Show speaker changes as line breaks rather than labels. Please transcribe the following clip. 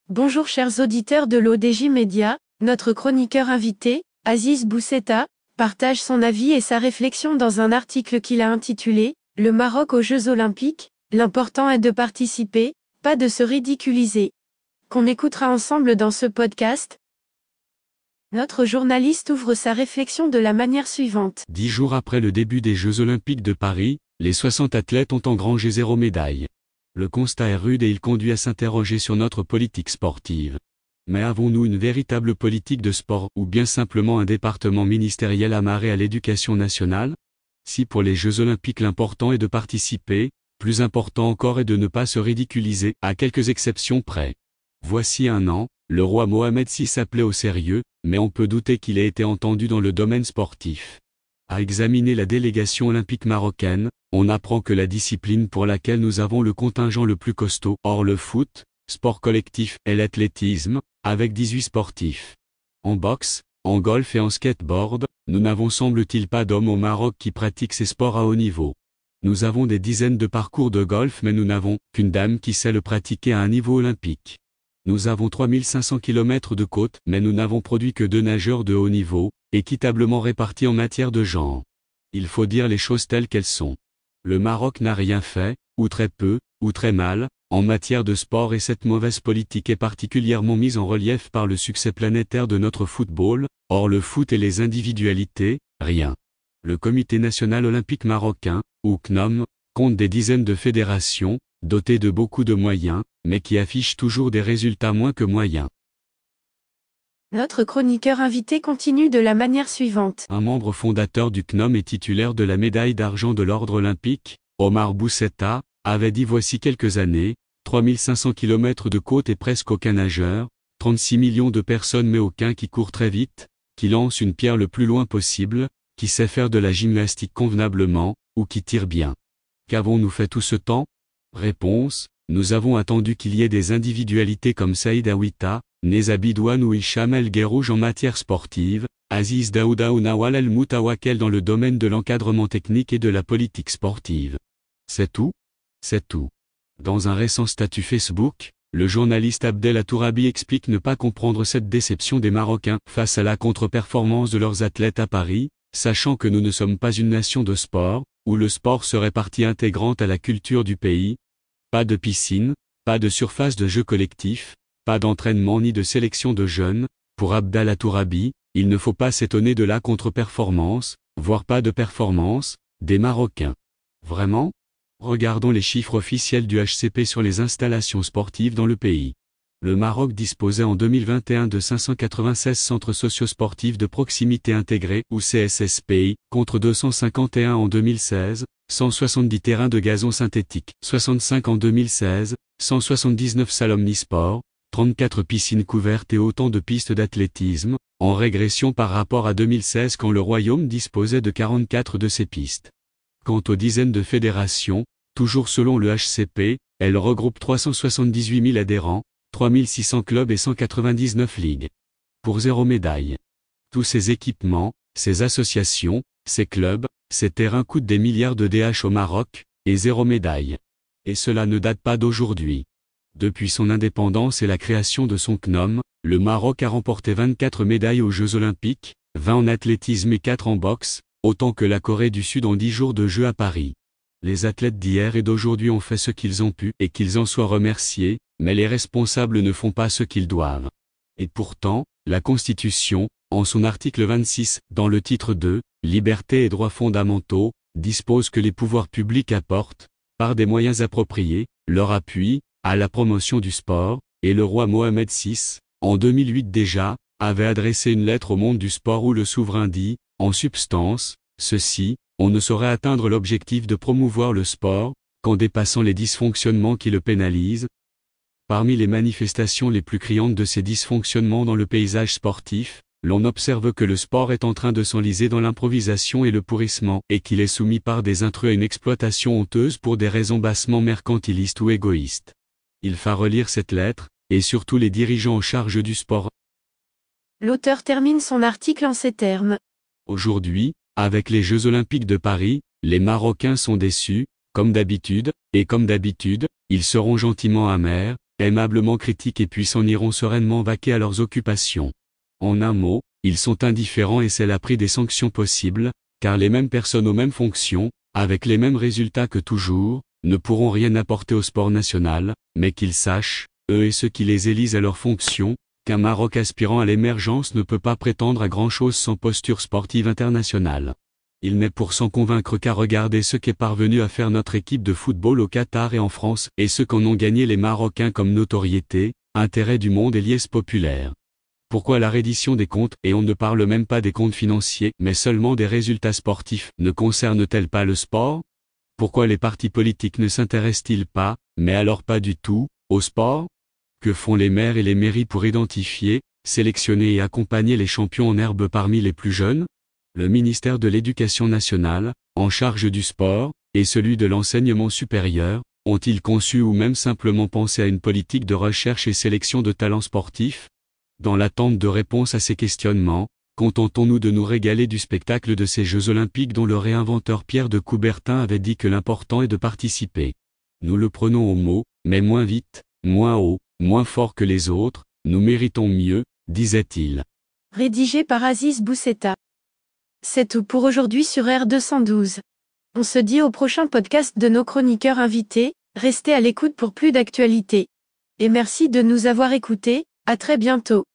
Bonjour chers auditeurs de l'ODJ Média, notre chroniqueur invité, Aziz Boussetta, partage son avis et sa réflexion dans un article qu'il a intitulé « Le Maroc aux Jeux Olympiques, l'important est de participer, pas de se ridiculiser », qu'on écoutera ensemble dans ce podcast. Notre journaliste ouvre sa réflexion de la manière suivante.
10 jours après le début des Jeux Olympiques de Paris, les 60 athlètes ont engrangé 0 médaille. Le constat est rude et il conduit à s'interroger sur notre politique sportive. Mais avons-nous une véritable politique de sport ou bien simplement un département ministériel amarré à l'éducation nationale? Si pour les Jeux Olympiques l'important est de participer, plus important encore est de ne pas se ridiculiser, à quelques exceptions près. Voici un an, le roi Mohamed VI appelait au sérieux, mais on peut douter qu'il ait été entendu dans le domaine sportif. À examiner la délégation olympique marocaine, on apprend que la discipline pour laquelle nous avons le contingent le plus costaud, hors le foot, sport collectif, est l'athlétisme, avec 18 sportifs. En boxe, en golf et en skateboard, nous n'avons semble-t-il pas d'hommes au Maroc qui pratiquent ces sports à haut niveau. Nous avons des dizaines de parcours de golf mais nous n'avons qu'une dame qui sait le pratiquer à un niveau olympique. Nous avons 3500 km de côte mais nous n'avons produit que 2 nageurs de haut niveau, équitablement répartis en matière de genre. Il faut dire les choses telles qu'elles sont. Le Maroc n'a rien fait, ou très peu, ou très mal, en matière de sport et cette mauvaise politique est particulièrement mise en relief par le succès planétaire de notre football, or le foot et les individualités, rien. Le Comité national olympique marocain, ou CNOM, compte des dizaines de fédérations, dotées de beaucoup de moyens, mais qui affichent toujours des résultats moins que moyens.
Notre chroniqueur invité continue de la manière suivante.
Un membre fondateur du CNOM et titulaire de la médaille d'argent de l'ordre olympique, Omar Boussetta, avait dit voici quelques années, 3500 km de côte et presque aucun nageur, 36 millions de personnes mais aucun qui court très vite, qui lance une pierre le plus loin possible, qui sait faire de la gymnastique convenablement, ou qui tire bien. Qu'avons-nous fait tout ce temps? Réponse, nous avons attendu qu'il y ait des individualités comme Saïd Aouita, Neza Bidouane ou Hicham El Guerrouj en matière sportive, Aziz Daouda ou Nawal El Moutawakel dans le domaine de l'encadrement technique et de la politique sportive. C'est tout? C'est tout. Dans un récent statut Facebook, le journaliste Abdel Atourabi explique ne pas comprendre cette déception des Marocains face à la contre-performance de leurs athlètes à Paris, sachant que nous ne sommes pas une nation de sport, où le sport serait partie intégrante à la culture du pays. Pas de piscine, pas de surface de jeu collectif, pas d'entraînement ni de sélection de jeunes. Pour Abdel Atourabi, il ne faut pas s'étonner de la contre-performance, voire pas de performance, des Marocains. Vraiment? Regardons les chiffres officiels du HCP sur les installations sportives dans le pays. Le Maroc disposait en 2021 de 596 centres sociosportifs de proximité intégrés ou CSSPI, contre 251 en 2016, 170 terrains de gazon synthétique, 65 en 2016, 179 salles omnisports, 34 piscines couvertes et autant de pistes d'athlétisme, en régression par rapport à 2016 quand le Royaume disposait de 44 de ces pistes. Quant aux dizaines de fédérations, toujours selon le HCP, elles regroupent 378 000 adhérents, 3600 clubs et 199 ligues. Pour 0 médaille. Tous ces équipements, ces associations, ces clubs, ces terrains coûtent des milliards de DH au Maroc, et 0 médaille. Et cela ne date pas d'aujourd'hui. Depuis son indépendance et la création de son CNOM, le Maroc a remporté 24 médailles aux Jeux Olympiques, 20 en athlétisme et 4 en boxe, autant que la Corée du Sud en 10 jours de Jeux à Paris. Les athlètes d'hier et d'aujourd'hui ont fait ce qu'ils ont pu et qu'ils en soient remerciés, mais les responsables ne font pas ce qu'ils doivent. Et pourtant, la Constitution, en son article 26, dans le titre 2, Liberté et droits fondamentaux, dispose que les pouvoirs publics apportent, par des moyens appropriés, leur appui, à la promotion du sport, et le roi Mohamed VI, en 2008 déjà, avait adressé une lettre au monde du sport où le souverain dit, en substance, ceci, on ne saurait atteindre l'objectif de promouvoir le sport, qu'en dépassant les dysfonctionnements qui le pénalisent. Parmi les manifestations les plus criantes de ces dysfonctionnements dans le paysage sportif, l'on observe que le sport est en train de s'enliser dans l'improvisation et le pourrissement, et qu'il est soumis par des intrus à une exploitation honteuse pour des raisons bassement mercantilistes ou égoïstes. Il faut relire cette lettre, et surtout les dirigeants en charge du sport.
L'auteur termine son article en ces termes.
Aujourd'hui, avec les Jeux Olympiques de Paris, les Marocains sont déçus, comme d'habitude, et comme d'habitude, ils seront gentiment amers, aimablement critiques et puis s'en iront sereinement vaquer à leurs occupations. En un mot, ils sont indifférents et c'est la prix des sanctions possibles, car les mêmes personnes aux mêmes fonctions, avec les mêmes résultats que toujours, ne pourront rien apporter au sport national, mais qu'ils sachent, eux et ceux qui les élisent à leurs fonctions, qu'un Maroc aspirant à l'émergence ne peut pas prétendre à grand-chose sans posture sportive internationale. Il n'est pour s'en convaincre qu'à regarder ce qu'est parvenu à faire notre équipe de football au Qatar et en France, et ce qu'en ont gagné les Marocains comme notoriété, intérêt du monde et liesse populaire. Pourquoi la reddition des comptes, et on ne parle même pas des comptes financiers, mais seulement des résultats sportifs, ne concerne-t-elle pas le sport? Pourquoi les partis politiques ne s'intéressent-ils pas, mais alors pas du tout, au sport? Que font les maires et les mairies pour identifier, sélectionner et accompagner les champions en herbe parmi les plus jeunes? Le ministère de l'Éducation nationale, en charge du sport, et celui de l'enseignement supérieur, ont-ils conçu ou même simplement pensé à une politique de recherche et sélection de talents sportifs? Dans l'attente de réponses à ces questionnements, contentons-nous de nous régaler du spectacle de ces Jeux Olympiques dont le réinventeur Pierre de Coubertin avait dit que l'important est de participer. Nous le prenons au mot, mais moins vite, moins haut, moins fort que les autres, nous méritons mieux, disait-il.
Rédigé par Aziz Boussetta. C'est tout pour aujourd'hui sur R212. On se dit au prochain podcast de nos chroniqueurs invités, restez à l'écoute pour plus d'actualités. Et merci de nous avoir écoutés, à très bientôt.